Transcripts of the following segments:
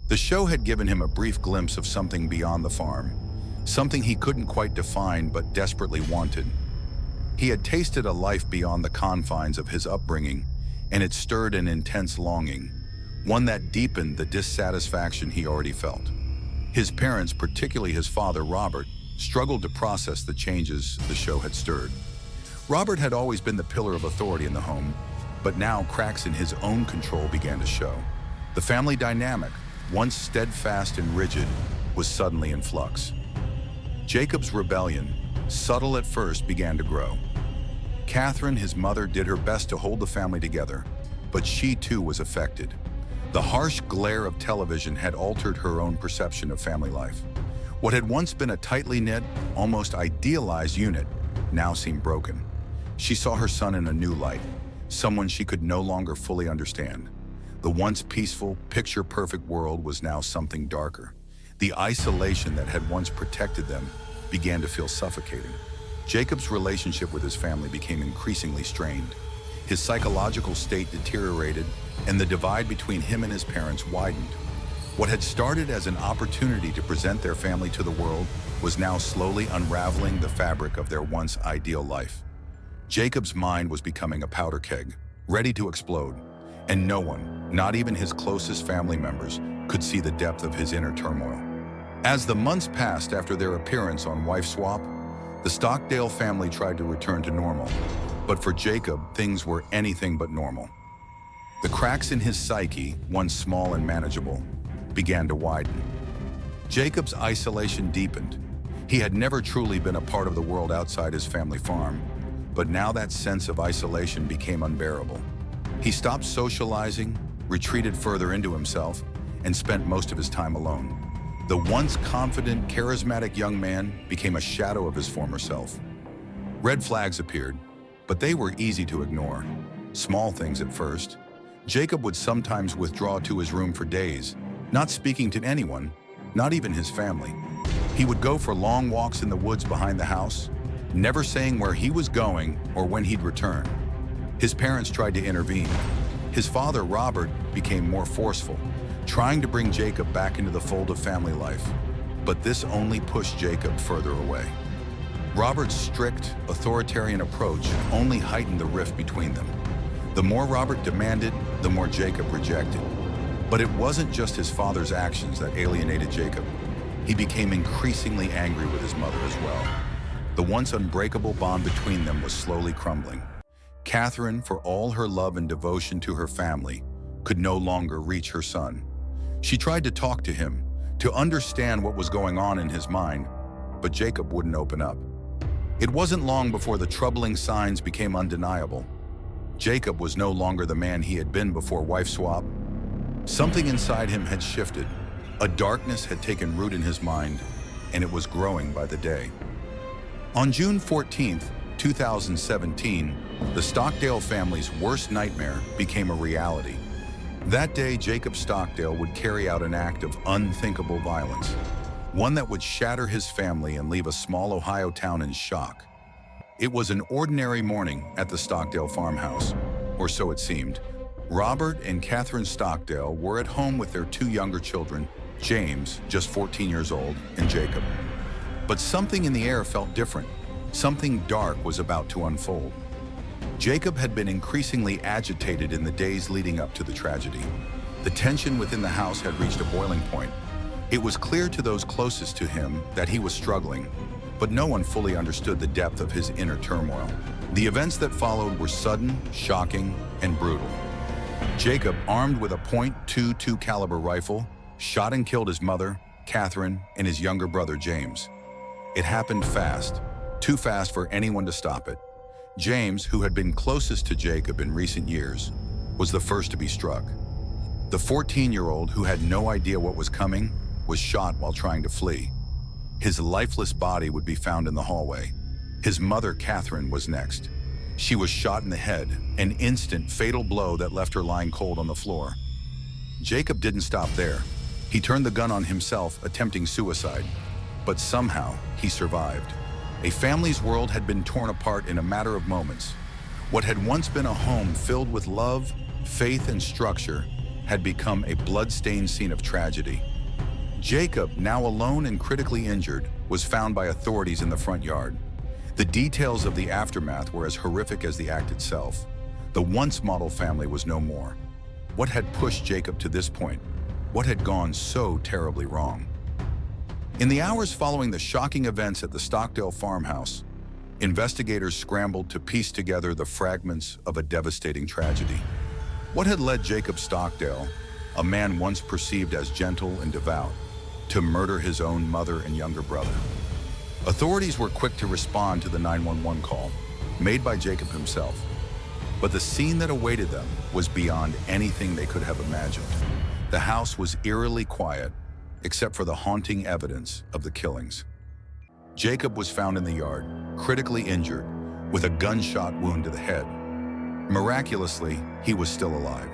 The show had given him a brief glimpse of something beyond the farm, something he couldn't quite define but desperately wanted. He had tasted a life beyond the confines of his upbringing, and it stirred an intense longing, one that deepened the dissatisfaction he already felt. His parents, particularly his father, Robert, struggled to process the changes the show had stirred. Robert had always been the pillar of authority in the home, but now cracks in his own control began to show. The family dynamic, once steadfast and rigid, was suddenly in flux. Jacob's rebellion, subtle at first, began to grow. Catherine, his mother, did her best to hold the family together, but she too was affected. The harsh glare of television had altered her own perception of family life. What had once been a tightly knit, almost idealized unit now seemed broken. She saw her son in a new light, someone she could no longer fully understand. The once peaceful, picture-perfect world was now something darker. The isolation that had once protected them began to feel suffocating. Jacob's relationship with his family became increasingly strained. His psychological state deteriorated, and the divide between him and his parents widened. What had started as an opportunity to present their family to the world was now slowly unraveling the fabric of their once ideal life. Jacob's mind was becoming a powder keg, ready to explode, and no one, not even his closest family members, could see the depth of his inner turmoil. As the months passed after their appearance on Wife Swap, the Stockdale family tried to return to normal, but for Jacob, things were anything but normal. The cracks in his psyche, once small and manageable, began to widen. Jacob's isolation deepened. He had never truly been a part of the world outside his family farm, but now that sense of isolation became unbearable. He stopped socializing, retreated further into himself, and spent most of his time alone. The once confident, charismatic young man became a shadow of his former self. Red flags appeared, but they were easy to ignore. Small things at first. Jacob would sometimes withdraw to his room for days, not speaking to anyone, not even his family. He would go for long walks in the woods behind the house, never saying where he was going or when he'd return. His parents tried to intervene. His father, Robert, became more forceful, trying to bring Jacob back into the fold of family life. But this only pushed Jacob further away. Robert's strict, authoritarian approach only heightened the rift between them. The more Robert demanded, the more Jacob rejected. But it wasn't just his father's actions that alienated Jacob. He became increasingly angry with his mother as well. The once unbreakable bond between them was slowly crumbling. Catherine, for all her love and devotion to her family, could no longer reach her son. She tried to talk to him, to understand what was going on in his mind, but Jacob wouldn't open up. It wasn't long before the troubling signs became undeniable. Jacob was no longer the man he had been before Wife Swap. Something inside him had shifted. A darkness had taken root in his mind, and it was growing by the day. On June 14th, 2017, the Stockdale family's worst nightmare became a reality. That day, Jacob Stockdale would carry out an act of unthinkable violence, one that would shatter his family and leave a small Ohio town in shock. It was an ordinary morning at the Stockdale farmhouse, or so it seemed. Robert and Catherine Stockdale were at home with their two younger children, James, just 14 years old, and Jacob. But something in the air felt different. Something dark was about to unfold. Jacob had been increasingly agitated in the days leading up to the tragedy. The tension within the house had reached a boiling point. It was clear to those closest to him that he was struggling, but no one fully understood the depth of his inner turmoil. The events that followed were sudden, shocking, and brutal. Jacob, armed with a .22 caliber rifle, shot and killed his mother, Catherine, and his younger brother, James. It happened fast, too fast for anyone to stop it. James, who had been closest to Jacob in recent years, was the first to be struck. The 14-year-old, who had no idea what was coming, was shot while trying to flee. His lifeless body would be found in the hallway. His mother, Catherine, was next. She was shot in the head, an instant, fatal blow that left her lying cold on the floor. Jacob didn't stop there. He turned the gun on himself, attempting suicide. But somehow, he survived. A family's world had been torn apart in a matter of moments. What had once been a home filled with love, faith, and structure had become a blood-stained scene of tragedy. Jacob, now alone and critically injured, was found by authorities in the front yard. The details of the aftermath were as horrific as the act itself. The once model family was no more. What had pushed Jacob to this point? What had gone so terribly wrong? In the hours following the shocking events at the Stockdale farmhouse, investigators scrambled to piece together the fragments of a devastating tragedy. What had led Jacob Stockdale, a man once perceived as gentle and devout, to murder his own mother and younger brother? Authorities were quick to respond to the 911 call, made by Jacob himself. But the scene that awaited them was beyond anything they could have imagined. The house was eerily quiet, except for the haunting evidence of the killings. Jacob was found in the yard, critically injured, with a gunshot wound to the head. Miraculously, he was still alive.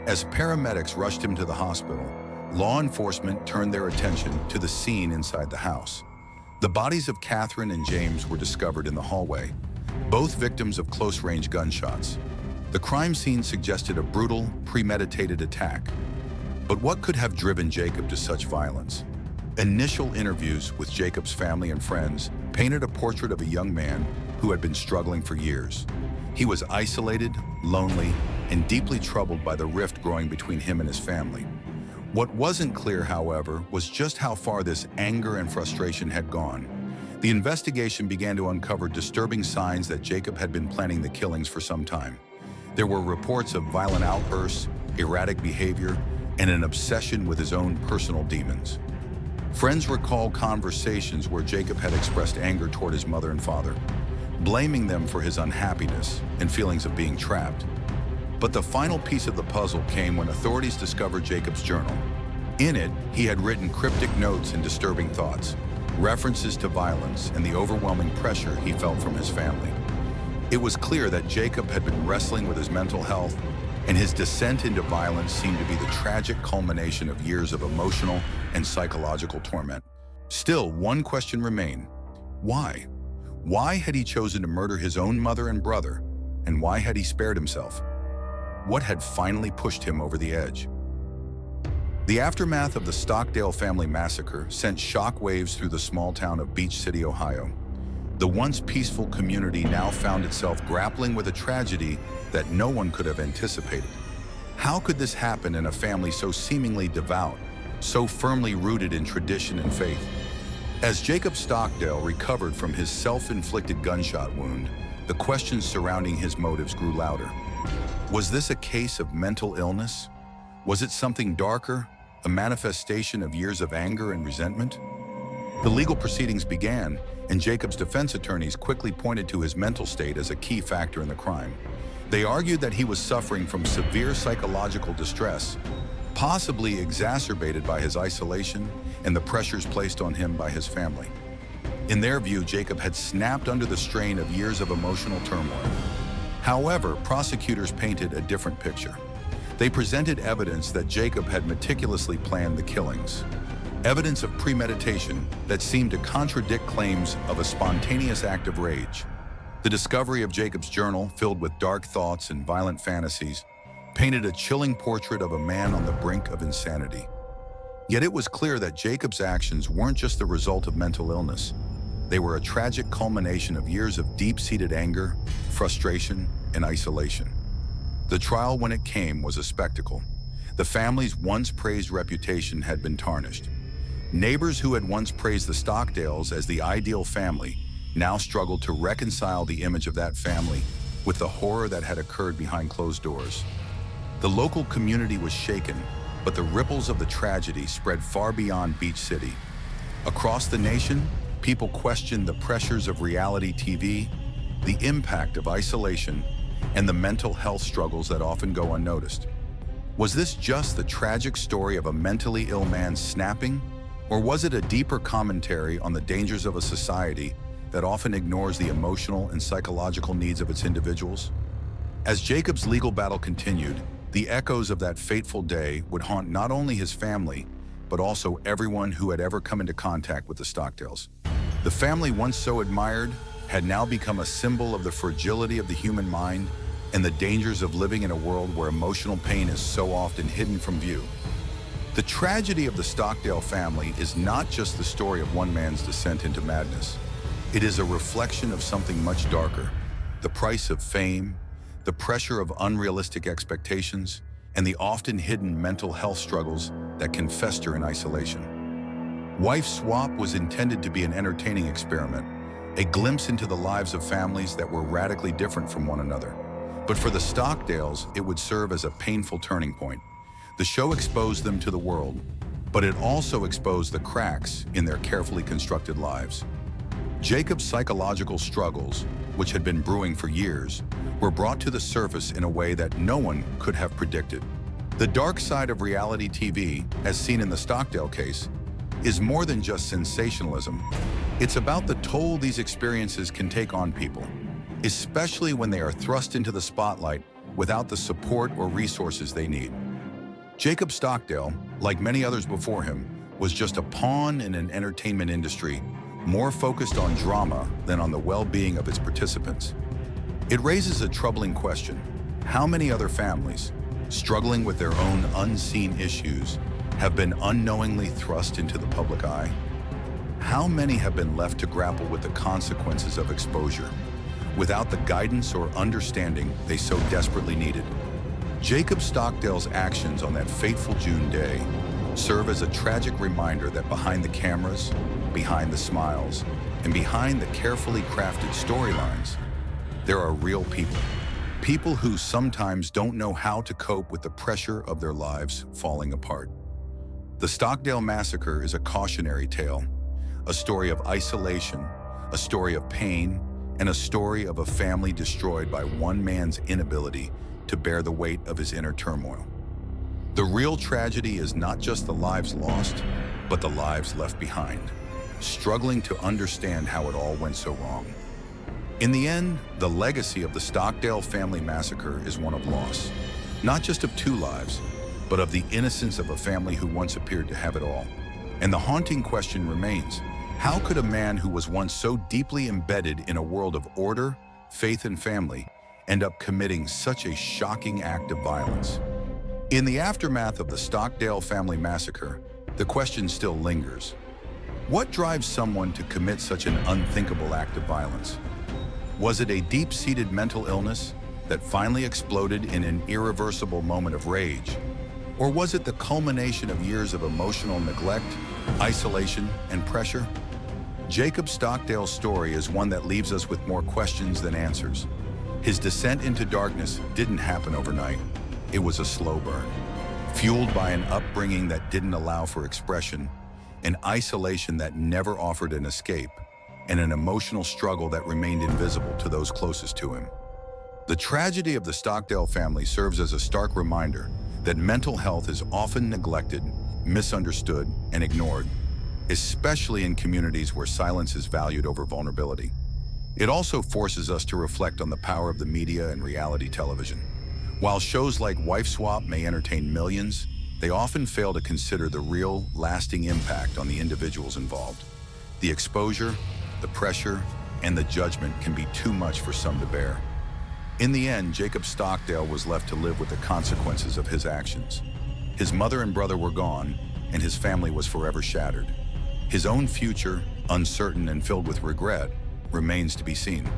As paramedics rushed him to the hospital, law enforcement turned their attention to the scene inside the house. The bodies of Catherine and James were discovered in the hallway, both victims of close-range gunshots. The crime scene suggested a brutal, premeditated attack. But what could have driven Jacob to such violence? Initial interviews with Jacob's family and friends painted a portrait of a young man who had been struggling for years. He was isolated, lonely, and deeply troubled by the rift growing between him and his family. What wasn't clear, however, was just how far this anger and frustration had gone. The investigation began to uncover disturbing signs that Jacob had been planning the killings for some time. There were reports of violent outbursts, erratic behavior, and an obsession with his own personal demons. Friends recall conversations where Jacob had expressed anger toward his mother and father, blaming them for his unhappiness and feelings of being trapped. But the final piece of the puzzle came when authorities discovered Jacob's journal. In it, he had written cryptic notes and disturbing thoughts, references to violence and the overwhelming pressure he felt from his family. It was clear that Jacob had been wrestling with his mental health, and his descent into violence seemed to be the tragic culmination of years of emotional and psychological torment. Still, one question remained. Why? Why had he chosen to murder his own mother and brother, and why had he spared himself? What had finally pushed him over the edge? The aftermath of the Stockdale Family Massacre sent shockwaves through the small town of Beach City, Ohio. The once peaceful community now found itself grappling with a tragedy that no one could have anticipated. How could this happen in a family so seemingly devout, so firmly rooted in tradition and faith? As Jacob Stockdale recovered from his self-inflicted gunshot wound, the questions surrounding his motives grew louder. Was this a case of mental illness? Was it something darker, a manifestation of years of anger and resentment? The legal proceedings began, and Jacob's defense attorneys quickly pointed to his mental state as a key factor in the crime. They argued that he was suffering from severe psychological distress, possibly exacerbated by his isolation and the pressures placed on him by his family. In their view, Jacob had snapped under the strain of years of emotional turmoil. However, prosecutors painted a different picture. They presented evidence that Jacob had meticulously planned the killings, evidence of premeditation that seemed to contradict claims of a spontaneous act of rage. The discovery of Jacob's journal, filled with dark thoughts and violent fantasies, painted a chilling portrait of a man on the brink of insanity. Yet it was clear that Jacob's actions weren't just the result of mental illness. They were a tragic culmination of years of deep-seated anger, frustration, and isolation. The trial, when it came, was a spectacle. The family's once praised reputation had been tarnished. Neighbors who had once praised the Stockdales as the ideal family now struggled to reconcile the image of that family with the horror that had occurred behind closed doors. The local community was shaken, but the ripples of the tragedy spread far beyond Beach City. Across the nation, people questioned the pressures of reality TV, the impact of isolation, and the mental health struggles that often go unnoticed. Was this just the tragic story of a mentally ill man snapping, or was it a deeper commentary on the dangers of a society that often ignores the emotional and psychological needs of its individuals? As Jacob's legal battle continued, the echoes of that fateful day would haunt not only his family, but also everyone who had ever come into contact with the Stockdales. The family once so admired had now become a symbol of the fragility of the human mind and the dangers of living in a world where emotional pain is so often hidden from view. The tragedy of the Stockdale family is not just the story of one man's descent into madness. It is a reflection of something much darker: the price of fame, the pressure of unrealistic expectations, and the often hidden mental health struggles that can fester in isolation. Wife Swap was intended to be an entertaining experiment, a glimpse into the lives of families that were radically different from one another. But for the Stockdales, it would serve as a painful turning point. The show exposed them to the world, but it also exposed the cracks in their carefully constructed lives. Jacob's psychological struggles, which had been brewing for years, were brought to the surface in a way that no one could have predicted. The dark side of reality TV, as seen in the Stockdale case, is more than just sensationalism. It's about the toll these experiences can take on people, especially when they are thrust into the spotlight without the support or resources they need. Jacob Stockdale, like many others before him, was just a pawn in an entertainment industry more focused on drama than on the well-being of its participants. It raises a troubling question: how many other families, struggling with their own unseen issues, have been unknowingly thrust into the public eye? How many have been left to grapple with the consequences of exposure, without the guidance or understanding they so desperately needed? Jacob Stockdale's actions on that fateful June day serve as a tragic reminder that behind the cameras, behind the smiles, and behind the carefully crafted storylines, there are real people. People who sometimes don't know how to cope with the pressure of their lives falling apart. The Stockdale Massacre is a cautionary tale, a story of isolation, a story of pain, and a story of a family destroyed by one man's inability to bear the weight of his inner turmoil. The real tragedy is not just the lives lost, but the lives left behind, struggling to understand how it all went so wrong. In the end, the legacy of the Stockdale Family Massacre is one of loss, not just of two lives, but of the innocence of a family who once appeared to have it all. And the haunting question remains: how could a man who was once so deeply embedded in a world of order, faith, and family end up committing such a shocking act of violence? In the aftermath of the Stockdale Family Massacre, the question still lingers. What drives someone to commit such an unthinkable act of violence? Was it a deep-seated mental illness that finally exploded in an irreversible moment of rage? Or was it the culmination of years of emotional neglect, isolation, and pressure? Jacob Stockdale's story is one that leaves us with more questions than answers. His descent into darkness didn't happen overnight. It was a slow burn, fueled by an upbringing that didn't allow for expression, an isolation that never offered an escape, and an emotional struggle that remained invisible to those closest to him. The tragedy of the Stockdale family serves as a stark reminder that mental health is often neglected, misunderstood, and ignored, especially in communities where silence is valued over vulnerability. It also forces us to reflect on the power of the media and reality television. While shows like Wife Swap may entertain millions, they often fail to consider the real, lasting impact on the individuals involved. The exposure, the pressure, and the judgment can be too much for some to bear. In the end, Jacob Stockdale was left to live with the consequences of his actions. His mother and brother were gone, and his family was forever shattered. His own future, uncertain and filled with regret, remains to be seen.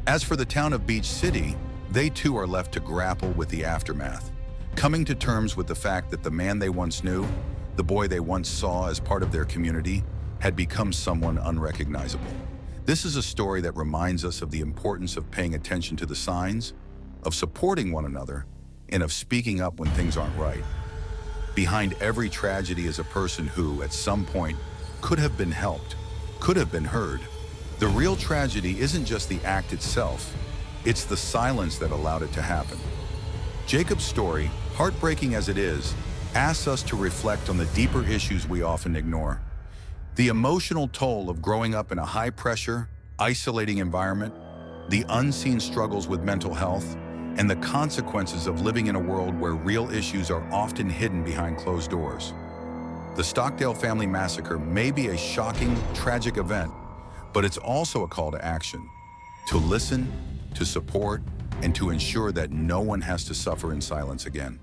As for the town of Beach City, they too are left to grapple with the aftermath, coming to terms with the fact that the man they once knew, the boy they once saw as part of their community, had become someone unrecognizable. This is a story that reminds us of the importance of paying attention to the signs, of supporting one another, and of speaking up when things aren't right. Behind every tragedy is a person who, at some point, could have been helped, could have been heard. The real tragedy isn't just the act itself, it's the silence that allowed it to happen. Jacob's story, heartbreaking as it is, asks us to reflect on the deeper issues we often ignore. The emotional toll of growing up in a high-pressure, isolating environment, the unseen struggles with mental health, and the consequences of living in a world where real issues are often hidden behind closed doors. The Stockdale Family Massacre may be a shocking, tragic event, but it's also a call to action, to listen, to support, and to ensure that no one has to suffer in silence again.